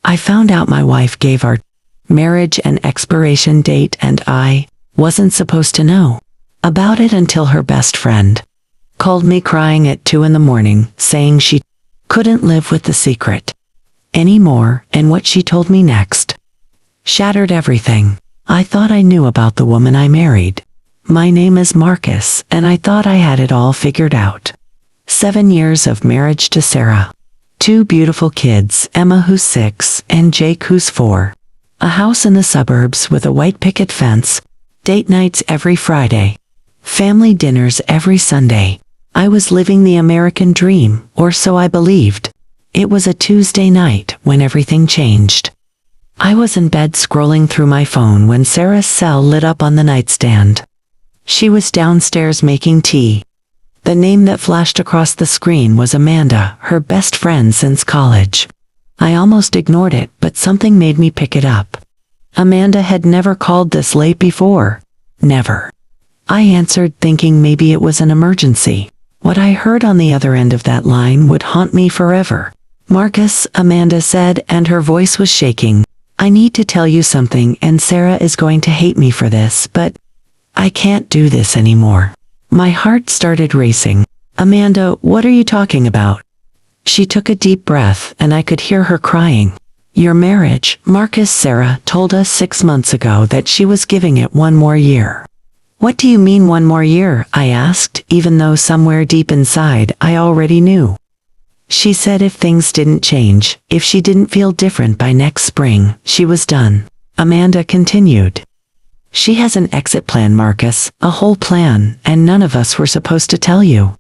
I found out my wife gave our marriage an expiration date and I wasn't supposed to know about it until her best friend called me crying at 2 in the morning, saying she couldn't live with the secret anymore, and what she told me next shattered everything I thought I knew about the woman I married. My name is Marcus, and I thought I had it all figured out. 7 years of marriage to Sarah. 2 beautiful kids, Emma who's 6 and Jake who's 4. A house in the suburbs with a white picket fence. Date nights every Friday. Family dinners every Sunday. I was living the American dream, or so I believed. It was a Tuesday night when everything changed. I was in bed scrolling through my phone when Sarah's cell lit up on the nightstand. She was downstairs making tea. The name that flashed across the screen was Amanda, her best friend since college. I almost ignored it, but something made me pick it up. Amanda had never called this late before. Never. I answered, thinking maybe it was an emergency. What I heard on the other end of that line would haunt me forever. Marcus, Amanda said, and her voice was shaking. I need to tell you something, and Sarah is going to hate me for this, but I can't do this anymore. My heart started racing. Amanda, what are you talking about? She took a deep breath, and I could hear her crying. Your marriage, Marcus. Sarah told us 6 months ago that she was giving it 1 more year. What do you mean 1 more year? I asked, even though somewhere deep inside I already knew. She said if things didn't change, if she didn't feel different by next spring, she was done. Amanda continued. She has an exit plan, Marcus, a whole plan, and none of us were supposed to tell you.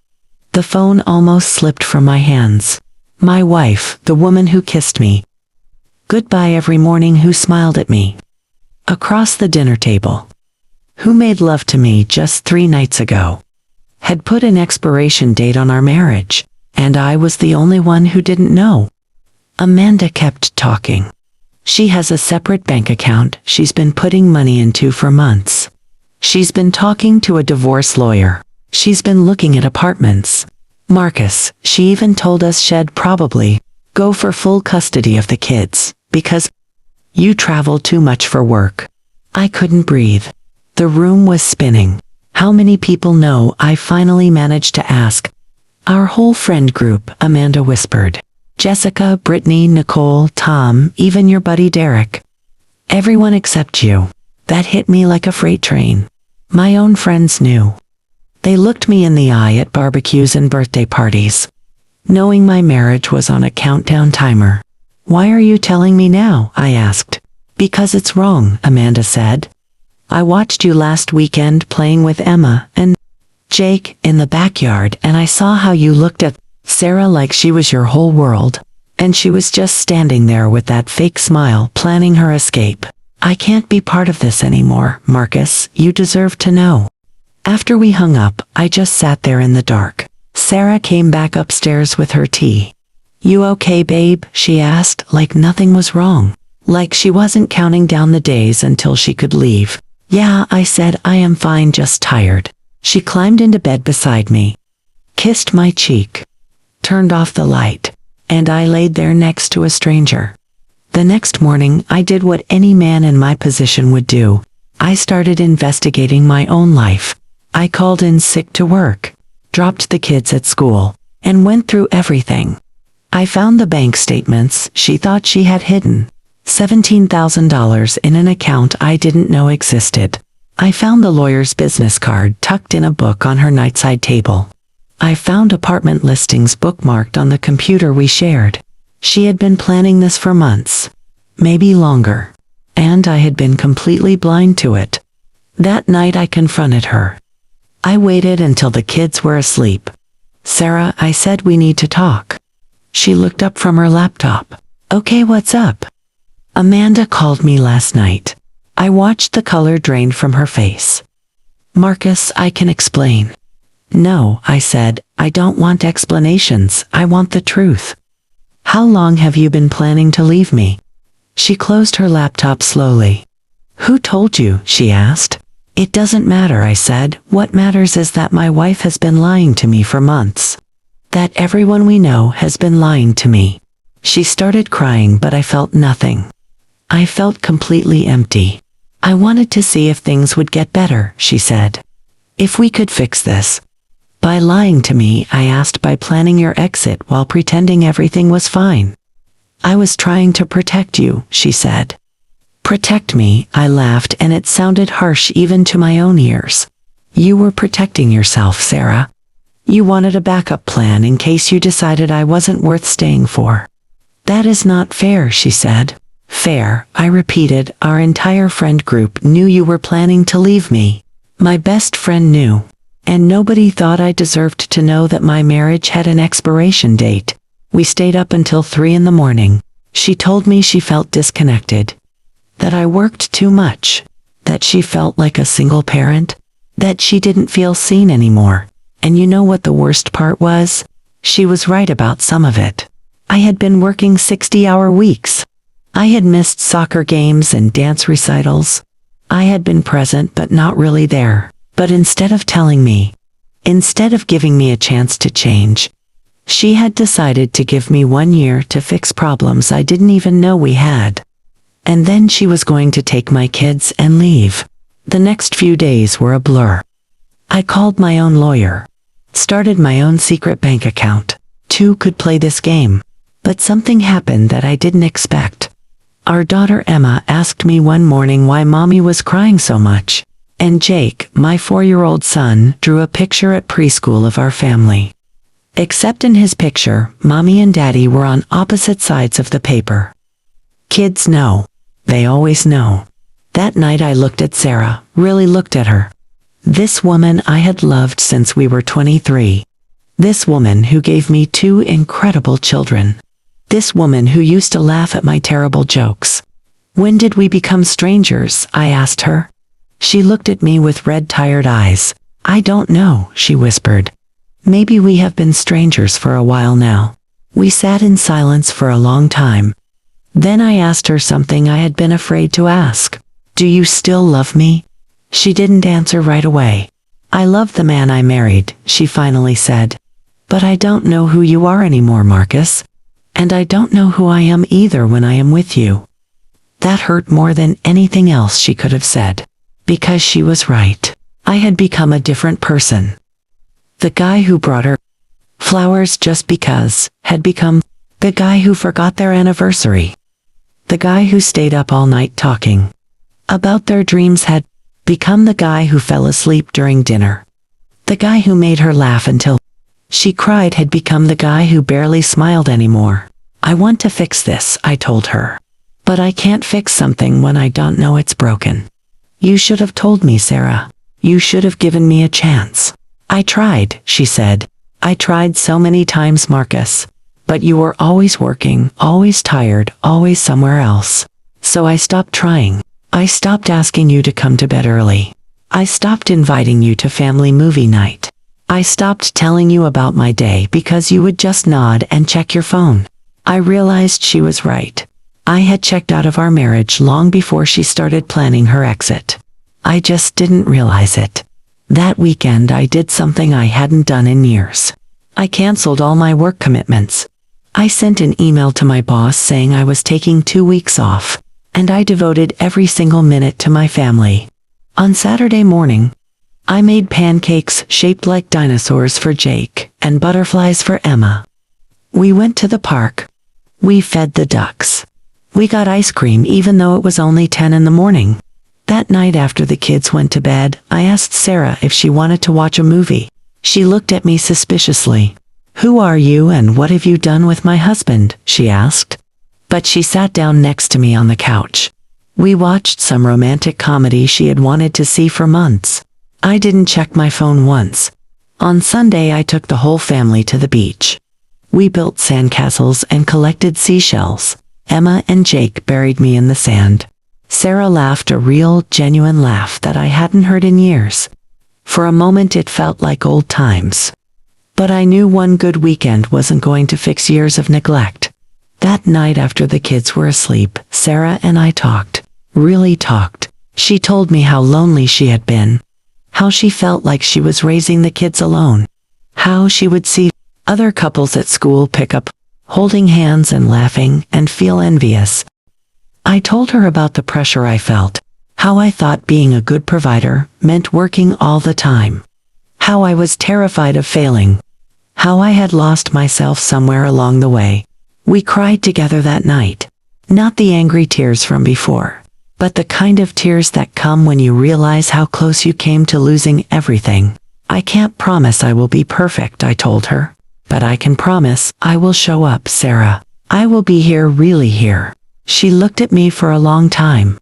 The phone almost slipped from my hands. My wife, the woman who kissed me goodbye every morning, who smiled at me across the dinner table, who made love to me just 3 nights ago, had put an expiration date on our marriage, and I was the only one who didn't know. Amanda kept talking. She has a separate bank account she's been putting money into for months. She's been talking to a divorce lawyer. She's been looking at apartments. Marcus, she even told us she'd probably go for full custody of the kids, because you travel too much for work. I couldn't breathe. The room was spinning. How many people know? I finally managed to ask. Our whole friend group, Amanda whispered. Jessica, Brittany, Nicole, Tom, even your buddy Derek. Everyone except you. That hit me like a freight train. My own friends knew. They looked me in the eye at barbecues and birthday parties, knowing my marriage was on a countdown timer. Why are you telling me now? I asked. Because it's wrong, Amanda said. I watched you last weekend playing with Emma and Jake in the backyard, and I saw how you looked at Sarah like she was your whole world, and she was just standing there with that fake smile, planning her escape. I can't be part of this anymore, Marcus. You deserve to know. After we hung up, I just sat there in the dark. Sarah came back upstairs with her tea. You okay, babe? She asked, like nothing was wrong, like she wasn't counting down the days until she could leave. Yeah, I said, I am fine, just tired. She climbed into bed beside me, kissed my cheek, turned off the light, and I laid there next to a stranger. The next morning, I did what any man in my position would do. I started investigating my own life. I called in sick to work, dropped the kids at school, and went through everything. I found the bank statements she thought she had hidden. $17,000 in an account I didn't know existed. I found the lawyer's business card tucked in a book on her nightside table. I found apartment listings bookmarked on the computer we shared. She had been planning this for months, maybe longer, and I had been completely blind to it. That night I confronted her. I waited until the kids were asleep. Sarah, I said, we need to talk. She looked up from her laptop. Okay, what's up? Amanda called me last night. I watched the color drain from her face. Marcus, I can explain. No, I said, I don't want explanations, I want the truth. How long have you been planning to leave me? She closed her laptop slowly. Who told you? She asked. It doesn't matter, I said. What matters is that my wife has been lying to me for months. That everyone we know has been lying to me. She started crying, but I felt nothing. I felt completely empty. I wanted to see if things would get better, she said. If we could fix this. By lying to me, I asked, by planning your exit while pretending everything was fine. I was trying to protect you, she said. Protect me, I laughed, and it sounded harsh even to my own ears. You were protecting yourself, Sarah. You wanted a backup plan in case you decided I wasn't worth staying for. That is not fair, she said. Fair, I repeated. Our entire friend group knew you were planning to leave me. My best friend knew. And nobody thought I deserved to know that my marriage had an expiration date. We stayed up until 3 in the morning. She told me she felt disconnected. That I worked too much. That she felt like a single parent. That she didn't feel seen anymore. And you know what the worst part was? She was right about some of it. I had been working 60-hour weeks. I had missed soccer games and dance recitals. I had been present but not really there. But instead of telling me, instead of giving me a chance to change, she had decided to give me 1 year to fix problems I didn't even know we had. And then she was going to take my kids and leave. The next few days were a blur. I called my own lawyer, started my own secret bank account. Two could play this game. But something happened that I didn't expect. Our daughter Emma asked me one morning why mommy was crying so much. And Jake, my 4-year-old son, drew a picture at preschool of our family. Except in his picture, mommy and daddy were on opposite sides of the paper. Kids know. They always know. That night I looked at Sarah, really looked at her. This woman I had loved since we were 23. This woman who gave me 2 incredible children. This woman who used to laugh at my terrible jokes. When did we become strangers? I asked her. She looked at me with red, tired eyes. I don't know, she whispered. Maybe we have been strangers for a while now. We sat in silence for a long time. Then I asked her something I had been afraid to ask. Do you still love me? She didn't answer right away. I love the man I married, she finally said. But I don't know who you are anymore, Marcus. And I don't know who I am either when I am with you. That hurt more than anything else she could have said. Because she was right. I had become a different person. The guy who brought her flowers just because had become the guy who forgot their anniversary. The guy who stayed up all night talking about their dreams had become the guy who fell asleep during dinner. The guy who made her laugh until she cried had become the guy who barely smiled anymore. I want to fix this, I told her. But I can't fix something when I don't know it's broken. You should have told me, Sarah. You should have given me a chance. I tried, she said. I tried so many times, Marcus. But you were always working, always tired, always somewhere else. So I stopped trying. I stopped asking you to come to bed early. I stopped inviting you to family movie night. I stopped telling you about my day because you would just nod and check your phone. I realized she was right. I had checked out of our marriage long before she started planning her exit. I just didn't realize it. That weekend I did something I hadn't done in years. I canceled all my work commitments. I sent an email to my boss saying I was taking 2 weeks off, and I devoted every single minute to my family. On Saturday morning, I made pancakes shaped like dinosaurs for Jake and butterflies for Emma. We went to the park. We fed the ducks. We got ice cream even though it was only 10 in the morning. That night after the kids went to bed, I asked Sarah if she wanted to watch a movie. She looked at me suspiciously. Who are you and what have you done with my husband? She asked. But she sat down next to me on the couch. We watched some romantic comedy she had wanted to see for months. I didn't check my phone once. On Sunday I took the whole family to the beach. We built sandcastles and collected seashells. Emma and Jake buried me in the sand. Sarah laughed, a real, genuine laugh that I hadn't heard in years. For a moment it felt like old times. But I knew one good weekend wasn't going to fix years of neglect. That night after the kids were asleep, Sarah and I talked. Really talked. She told me how lonely she had been. How she felt like she was raising the kids alone. How she would see other couples at school pick up holding hands and laughing, and feel envious. I told her about the pressure I felt, how I thought being a good provider meant working all the time, how I was terrified of failing, how I had lost myself somewhere along the way. We cried together that night. Not the angry tears from before, but the kind of tears that come when you realize how close you came to losing everything. I can't promise I will be perfect, I told her, but I can promise I will show up, Sarah. I will be here, really here. She looked at me for a long time.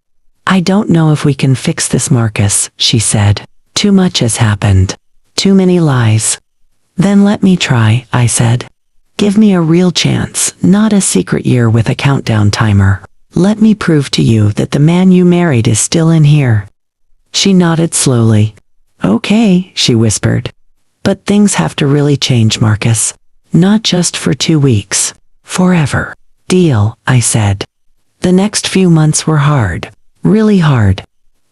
I don't know if we can fix this, Marcus, she said. Too much has happened. Too many lies. Then let me try, I said. Give me a real chance, not a secret year with a countdown timer. Let me prove to you that the man you married is still in here. She nodded slowly. Okay, she whispered. But things have to really change, Marcus. Not just for 2 weeks. Forever. Deal, I said. The next few months were hard. Really hard.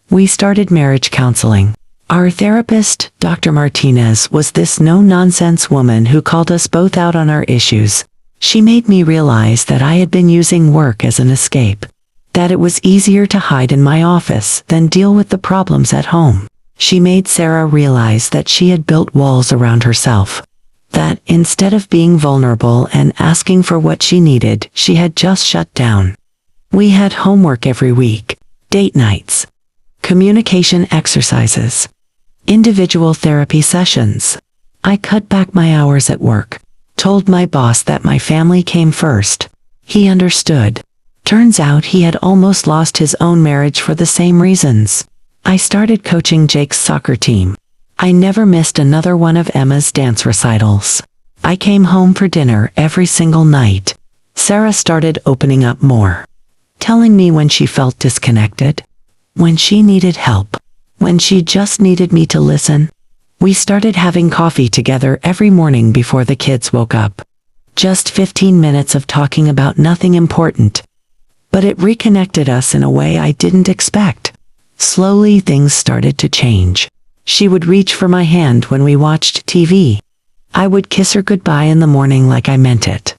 We started marriage counseling. Our therapist, Dr. Martinez, was this no-nonsense woman who called us both out on our issues. She made me realize that I had been using work as an escape, that it was easier to hide in my office than deal with the problems at home. She made Sarah realize that she had built walls around herself, that instead of being vulnerable and asking for what she needed, she had just shut down. We had homework every week, date nights, communication exercises, individual therapy sessions. I cut back my hours at work, told my boss that my family came first. He understood. Turns out he had almost lost his own marriage for the same reasons. I started coaching Jake's soccer team. I never missed another one of Emma's dance recitals. I came home for dinner every single night. Sarah started opening up more, telling me when she felt disconnected, when she needed help, when she just needed me to listen. We started having coffee together every morning before the kids woke up. Just 15 minutes of talking about nothing important. But it reconnected us in a way I didn't expect. Slowly things started to change. She would reach for my hand when we watched TV. I would kiss her goodbye in the morning like I meant it.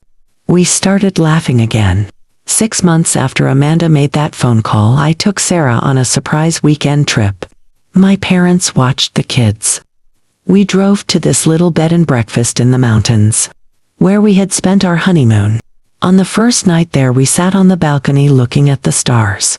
We started laughing again. 6 months after Amanda made that phone call, I took Sarah on a surprise weekend trip. My parents watched the kids. We drove to this little bed and breakfast in the mountains, where we had spent our honeymoon. On the first night there, we sat on the balcony looking at the stars.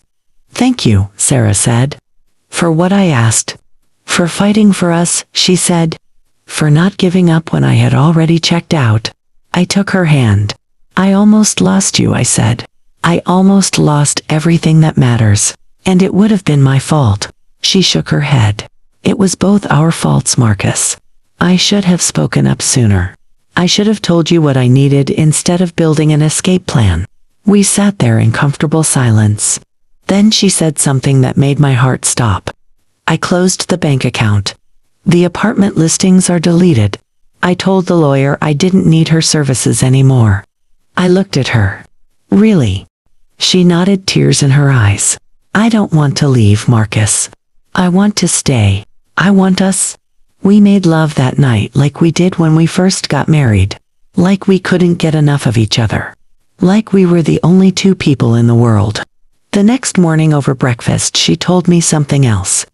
Thank you, Sarah said. For what I asked. For fighting for us, she said. For not giving up when I had already checked out. I took her hand. I almost lost you, I said. I almost lost everything that matters. And it would have been my fault. She shook her head. It was both our faults, Marcus. I should have spoken up sooner. I should have told you what I needed instead of building an escape plan. We sat there in comfortable silence. Then she said something that made my heart stop. I closed the bank account. The apartment listings are deleted. I told the lawyer I didn't need her services anymore. I looked at her. Really? She nodded, tears in her eyes. I don't want to leave, Marcus. I want to stay. I want us. We made love that night like we did when we first got married. Like we couldn't get enough of each other. Like we were the only 2 people in the world. The next morning over breakfast she told me something else.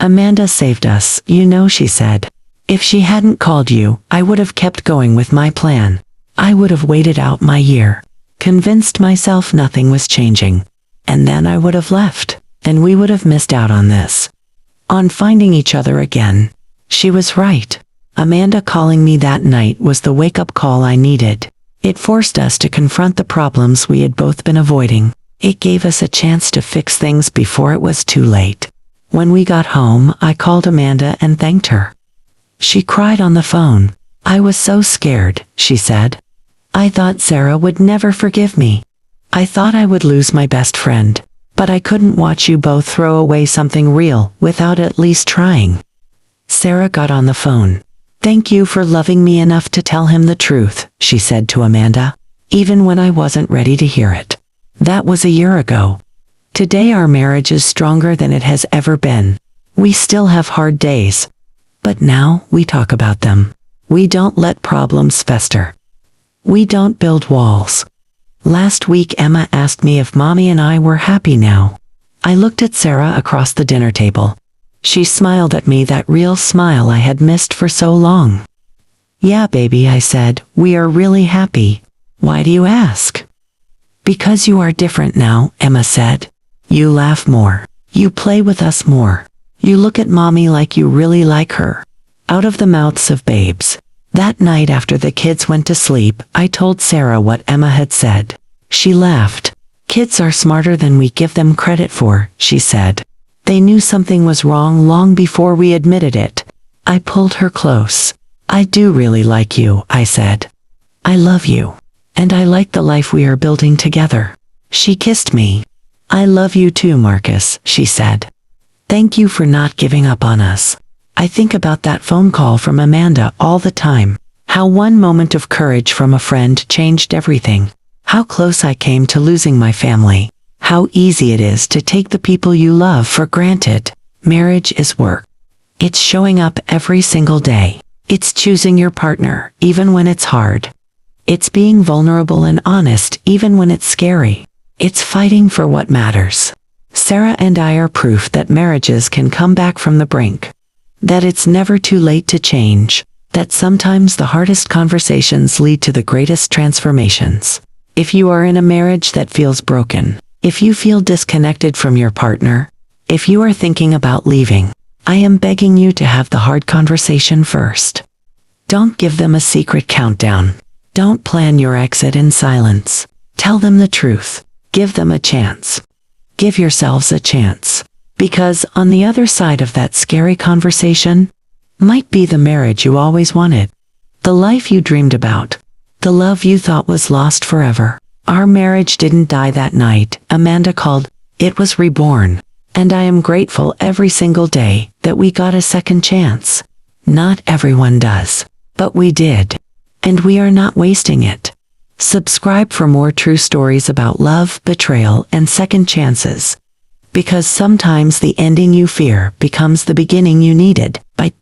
Amanda saved us, you know, she said. If she hadn't called you, I would have kept going with my plan. I would have waited out my year. Convinced myself nothing was changing. And then I would have left. And we would have missed out on this. On finding each other again. She was right. Amanda calling me that night was the wake-up call I needed. It forced us to confront the problems we had both been avoiding. It gave us a chance to fix things before it was too late. When we got home, I called Amanda and thanked her. She cried on the phone. I was so scared, she said. I thought Sarah would never forgive me. I thought I would lose my best friend. But I couldn't watch you both throw away something real without at least trying. Sarah got on the phone. Thank you for loving me enough to tell him the truth, she said to Amanda, even when I wasn't ready to hear it. That was a year ago. Today our marriage is stronger than it has ever been. We still have hard days. But now we talk about them. We don't let problems fester. We don't build walls. Last week Emma asked me if Mommy and I were happy now. I looked at Sarah across the dinner table. She smiled at me, that real smile I had missed for so long. Yeah, baby, I said, we are really happy. Why do you ask? Because you are different now, Emma said. You laugh more. You play with us more. You look at Mommy like you really like her. Out of the mouths of babes. That night after the kids went to sleep, I told Sarah what Emma had said. She laughed. Kids are smarter than we give them credit for, she said. They knew something was wrong long before we admitted it. I pulled her close. I do really like you, I said. I love you. And I like the life we are building together. She kissed me. I love you too, Marcus, she said. Thank you for not giving up on us. I think about that phone call from Amanda all the time. How one moment of courage from a friend changed everything. How close I came to losing my family. How easy it is to take the people you love for granted. Marriage is work. It's showing up every single day. It's choosing your partner, even when it's hard. It's being vulnerable and honest, even when it's scary. It's fighting for what matters. Sarah and I are proof that marriages can come back from the brink. That it's never too late to change. That sometimes the hardest conversations lead to the greatest transformations. If you are in a marriage that feels broken, if you feel disconnected from your partner, if you are thinking about leaving, I am begging you to have the hard conversation first. Don't give them a secret countdown. Don't plan your exit in silence. Tell them the truth. Give them a chance. Give yourselves a chance. Because on the other side of that scary conversation might be the marriage you always wanted. The life you dreamed about. The love you thought was lost forever. Our marriage didn't die that night, Amanda called. It was reborn. And I am grateful every single day that we got a second chance. Not everyone does. But we did. And we are not wasting it. Subscribe for more true stories about love, betrayal, and second chances. Because sometimes the ending you fear becomes the beginning you needed. By